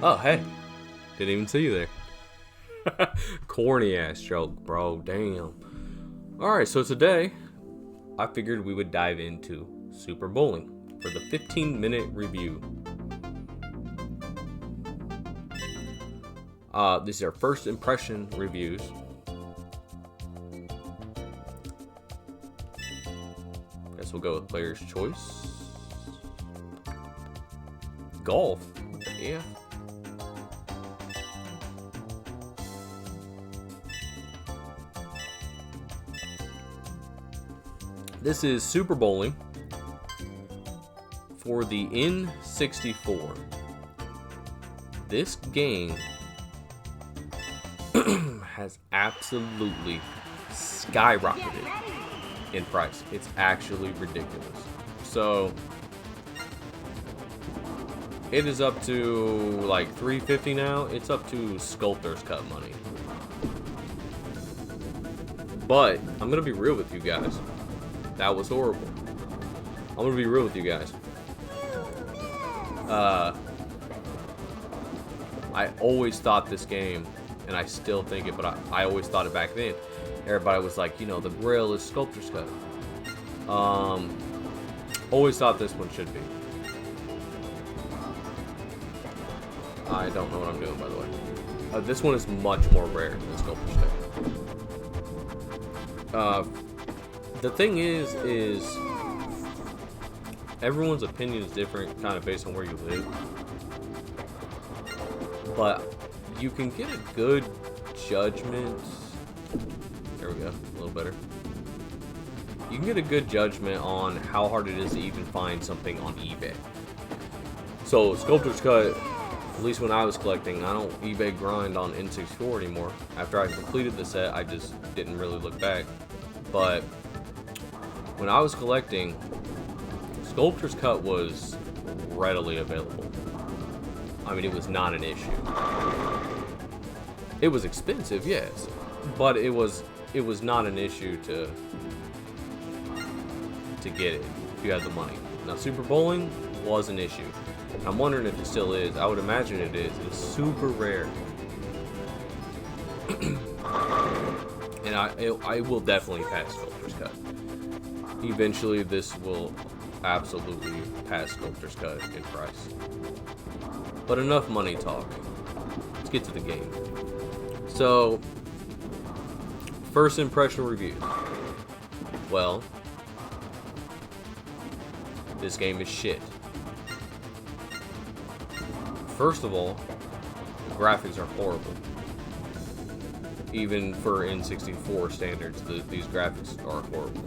Oh, hey. Didn't even see you there. Corny ass joke, bro. Damn. Alright, so today, I figured we would dive into Super Bowling for the 15-minute review. These are first impression reviews. Guess we'll go with player's choice. Golf? What the F? This is Super Bowling for the N64. This game has absolutely skyrocketed in price. It's actually ridiculous. So it is up to like $350 now. It's up to sculptor's cut money. But I'm gonna be real with you guys. That was horrible. I'm gonna be real with you guys. I always thought this game, and I still think it, but I always thought it back then. Everybody was like, you know, the Grail is sculptor's cut. Always thought this one should be. I don't know what I'm doing, by the way. This one is much more rare than sculptor's cut. The thing is everyone's opinion is different, kind of based on where you live. But you can get a good judgment. There we go, a little better. You can get a good judgment on how hard it is to even find something on eBay. So sculptor's cut, at least when I was collecting, I don't eBay grind on N64 anymore. After I completed the set, I just didn't really look back. But when I was collecting, sculptor's cut was readily available. I mean, it was not an issue. It was expensive, yes, but it was not an issue to get it if you had the money. Now, Super Bowling was an issue. I'm wondering if it still is. I would imagine it is. It's super rare. And I will definitely pass sculptor's cut. Eventually, this will absolutely pass sculptor's cut in price. But enough money talk. Let's get to the game. So, first impression review. Well, this game is shit. First of all, the graphics are horrible. Even for N64 standards, these graphics are horrible.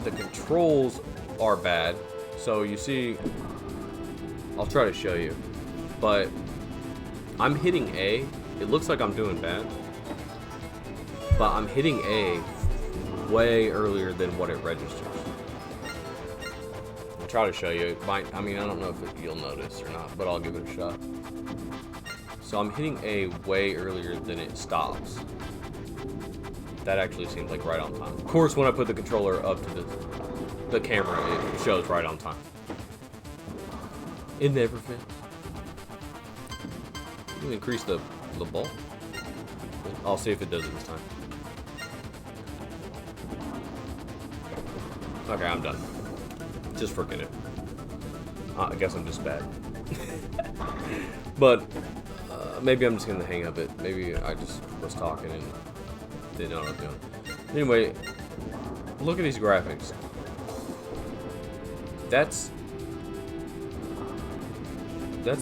The controls are bad. So you see, I'll try to show you, but I'm hitting A. It looks like I'm doing bad, but I'm hitting A way earlier than what it registers. I'll try to show you. It might, I mean, I don't know if you'll notice or not, but I'll give it a shot. So I'm hitting A way earlier than it stops. That actually seems like right on time. Of course, when I put the controller up to the camera, it shows right on time. It never fails. You can increase the ball. I'll see if it does it this time. Okay, I'm done. Just forget it. I guess I'm just bad. But maybe I'm just getting the hang of it. Maybe I just was talking and didn't know what I was doing. Anyway, look at these graphics. That's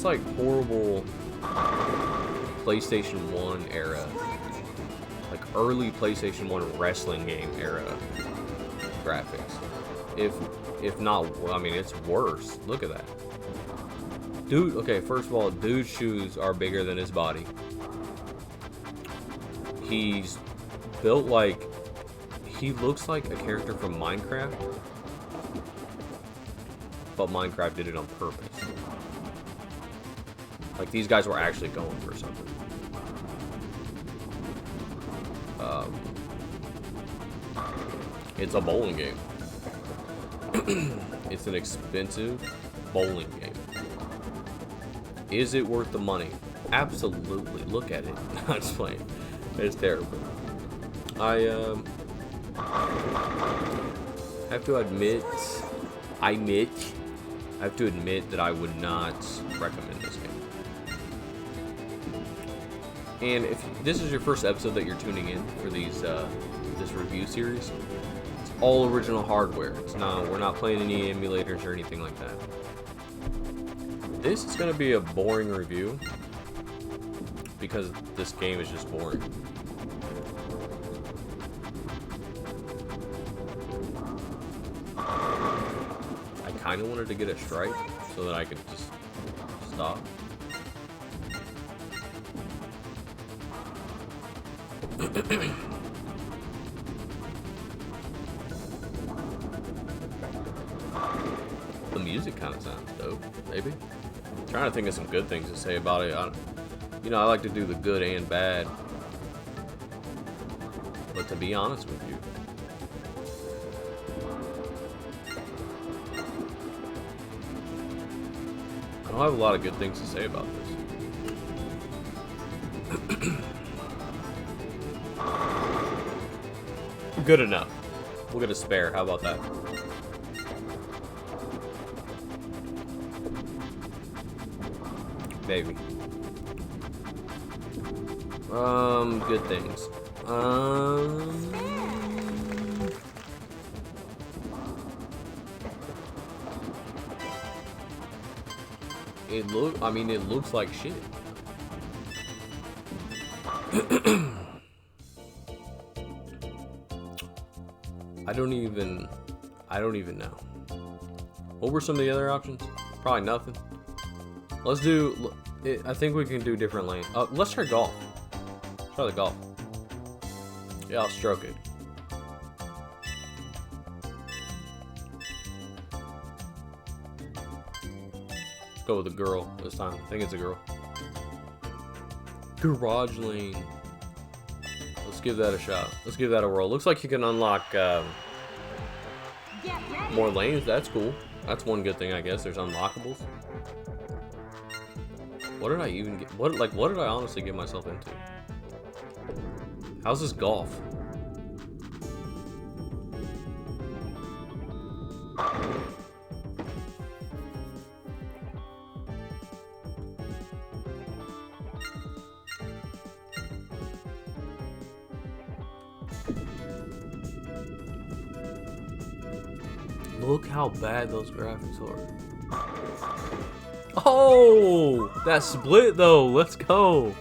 like horrible PlayStation 1 era. Like early PlayStation 1 wrestling game era graphics. If not, I mean, it's worse. Look at that. Dude, okay, first of all, dude's shoes are bigger than his body. He's built like, he looks like a character from Minecraft, but Minecraft did it on purpose. Like, these guys were actually going for something. It's a bowling game. It's an expensive bowling game. Is it worth the money? Absolutely. Look at it. I'm just playing. It's terrible. I have to admit, I have to admit that I would not recommend this game. And if this is your first episode that you're tuning in for these this review series, it's all original hardware. It's not, we're not playing any emulators or anything like that. This is going to be a boring review because this game is just boring. I kind of wanted to get a strike so that I could just stop. The music kind of sounds dope, maybe. I'm trying to think of some good things to say about it. You know, I like to do the good and bad. But to be honest with you, I don't have a lot of good things to say about this. Good enough. We'll get a spare. How about that? Baby. Good things. It looks like shit. I don't even know. What were some of the other options? Probably nothing. Let's do, I think we can do different lanes. Let's try golf. Try the golf. Yeah, I'll stroke it. Let's go with a girl this time. I think it's a girl. Garage lane. Let's give that a shot. Let's give that a whirl. Looks like you can unlock more lanes. That's cool. That's one good thing, I guess. There's unlockables. What did I even get? What did I honestly get myself into? How's this golf? Look how bad those graphics are. Oh, that split though. Let's go.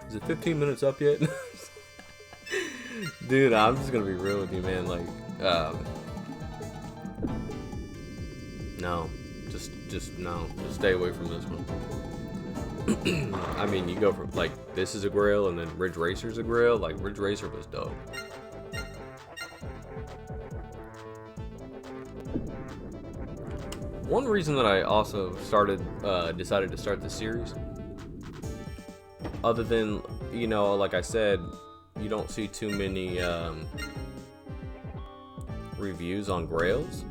Is it 15 minutes up yet? Dude, I'm just gonna be real with you, man. Like, no, just no. Just stay away from this one. I mean, you go from like this is a Grail, and then Ridge Racer's a Grail. Like Ridge Racer was dope. One reason that I also decided to start this series, other than, you know, like I said, you don't see too many reviews on Grails,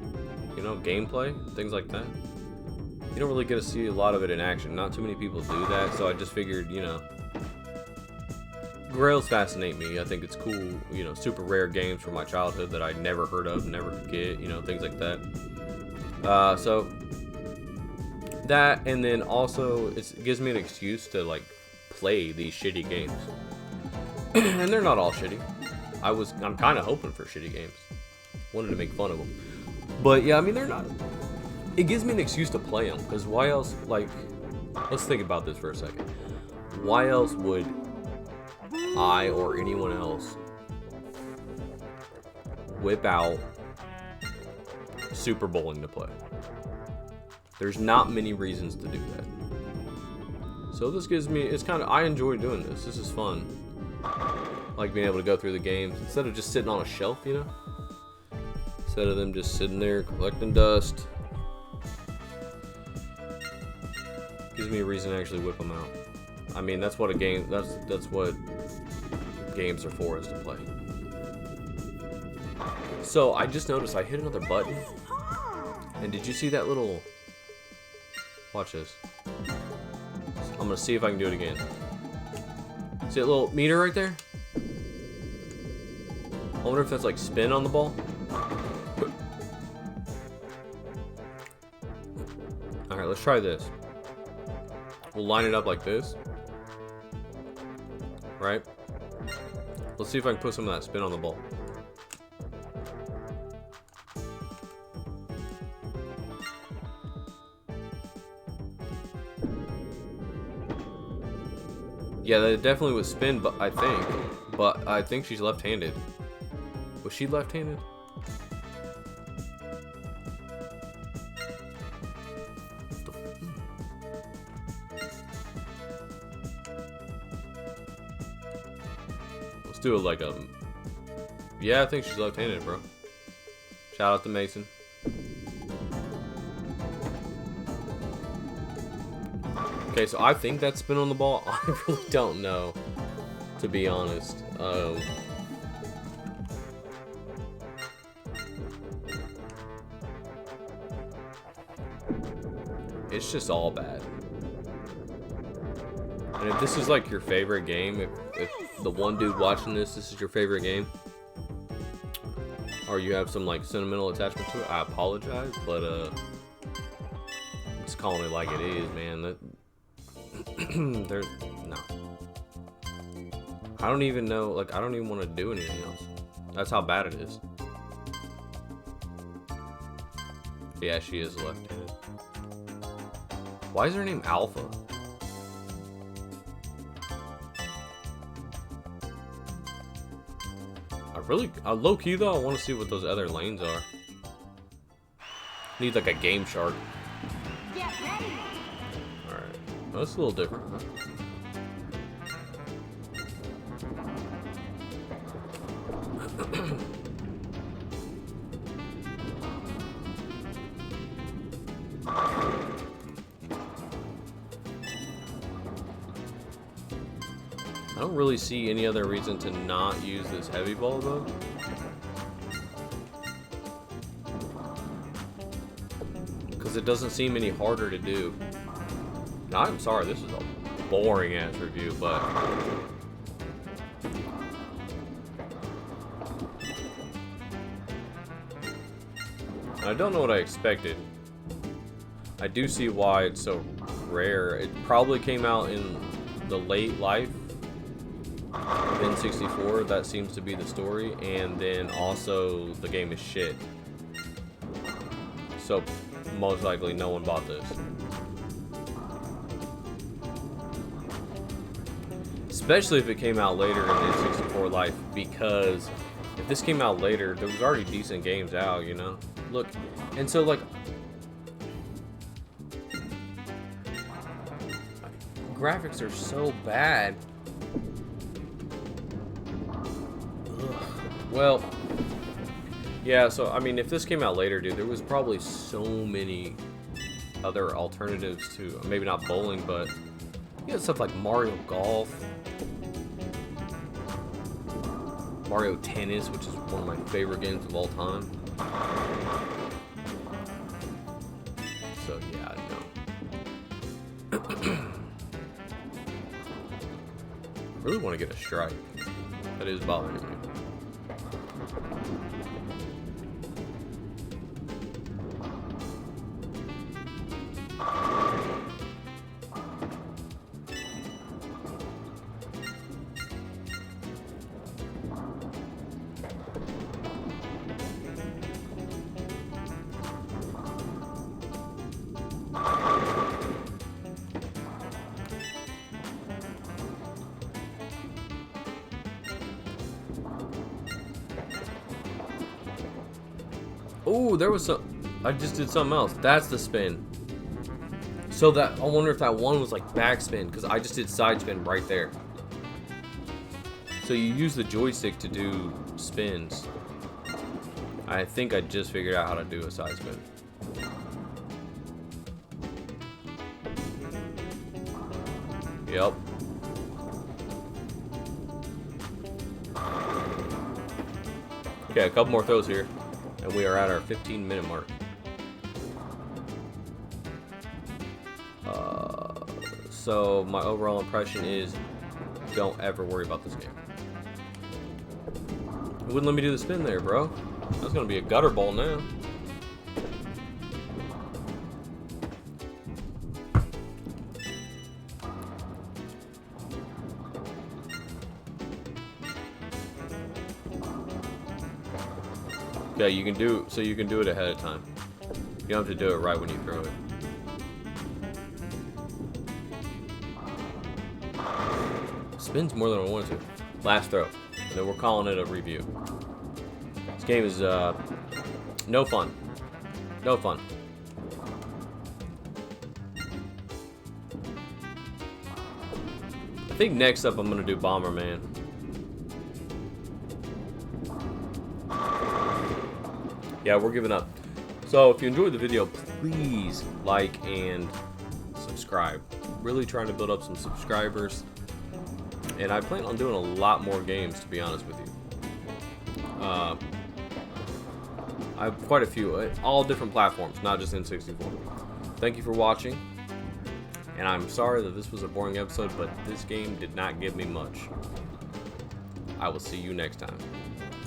you know, gameplay, things like that. You don't really get to see a lot of it in action. Not too many people do that, so I just figured, you know, Grails fascinate me. I think it's cool, you know, super rare games from my childhood that I never heard of, never could get, you know, things like that. So that, and then also it gives me an excuse to like play these shitty games. And they're not all shitty. I'm kind of hoping for shitty games. Wanted to make fun of them. But yeah, I mean, they're not. It gives me an excuse to play them, because why else, like, let's think about this for a second. Why else would I or anyone else whip out Super Bowling to play? There's not many reasons to do that. So this gives me, it's kind of, I enjoy doing this. This is fun. Like being able to go through the games instead of just sitting on a shelf, you know? Instead of them just sitting there collecting dust. Gives me a reason to actually whip them out. I mean, that's what a game, that's what games are for, is to play. So I just noticed I hit another button. And did you see that little... Watch this. I'm gonna see if I can do it again. See that little meter right there? I wonder if that's like spin on the ball. Alright, let's try this. We'll line it up like this. Right? Let's see if I can put some of that spin on the ball. Yeah, that definitely was spin, but I think she's left-handed. Was she left-handed? Let's do it like a... Yeah, I think she's left-handed, bro. Shout out to Mason. Okay, so I think that's spin on the ball. I really don't know, to be honest. It's just all bad. And if this is like your favorite game, if the one dude watching this is your favorite game, or you have some like sentimental attachment to it, I apologize, but just calling it like it is, man. That there's no. I don't even know, like I don't even want to do anything else. That's how bad it is. Yeah, she is left-handed. Why is her name Alpha? Low-key though, I want to see what those other lanes are. Need like a Game Shark. Get ready. Alright. Well, that's a little different, huh? I don't really see any other reason to not use this heavy ball though. Because it doesn't seem any harder to do. Now, I'm sorry, this is a boring ass review, but I don't know what I expected. I do see why it's so rare. It probably came out in the late life of N64. That seems to be the story. And then also the game is shit. So most likely no one bought this. Especially if it came out later in N64 life, because if this came out later, there was already decent games out, you know? Look, and so like graphics are so bad. Ugh. Well, yeah, so I mean, if this came out later, dude, there was probably so many other alternatives to, maybe not bowling, but you know, stuff like Mario Golf, Mario Tennis, which is one of my favorite games of all time. So yeah, no. I really want to get a strike. That is bothering me. Oh, there was some. I just did something else. That's the spin. So that, I wonder if that one was like backspin, because I just did side spin right there. So you use the joystick to do spins. I think I just figured out how to do a side spin. Yep. Okay, a couple more throws here, and we are at our 15-minute mark. So my overall impression is, don't ever worry about this game. It wouldn't let me do the spin there, bro. That's gonna be a gutter ball now. Yeah, you can do it ahead of time. You don't have to do it right when you throw it. Spins more than I wanted to. Last throw. And then we're calling it a review. This game is no fun. No fun. I think next up I'm gonna do Bomberman. Yeah, we're giving up. So if you enjoyed the video, please like and subscribe. Really trying to build up some subscribers. And I plan on doing a lot more games, to be honest with you. I have quite a few, all different platforms, not just N64. Thank you for watching. And I'm sorry that this was a boring episode, but this game did not give me much. I will see you next time.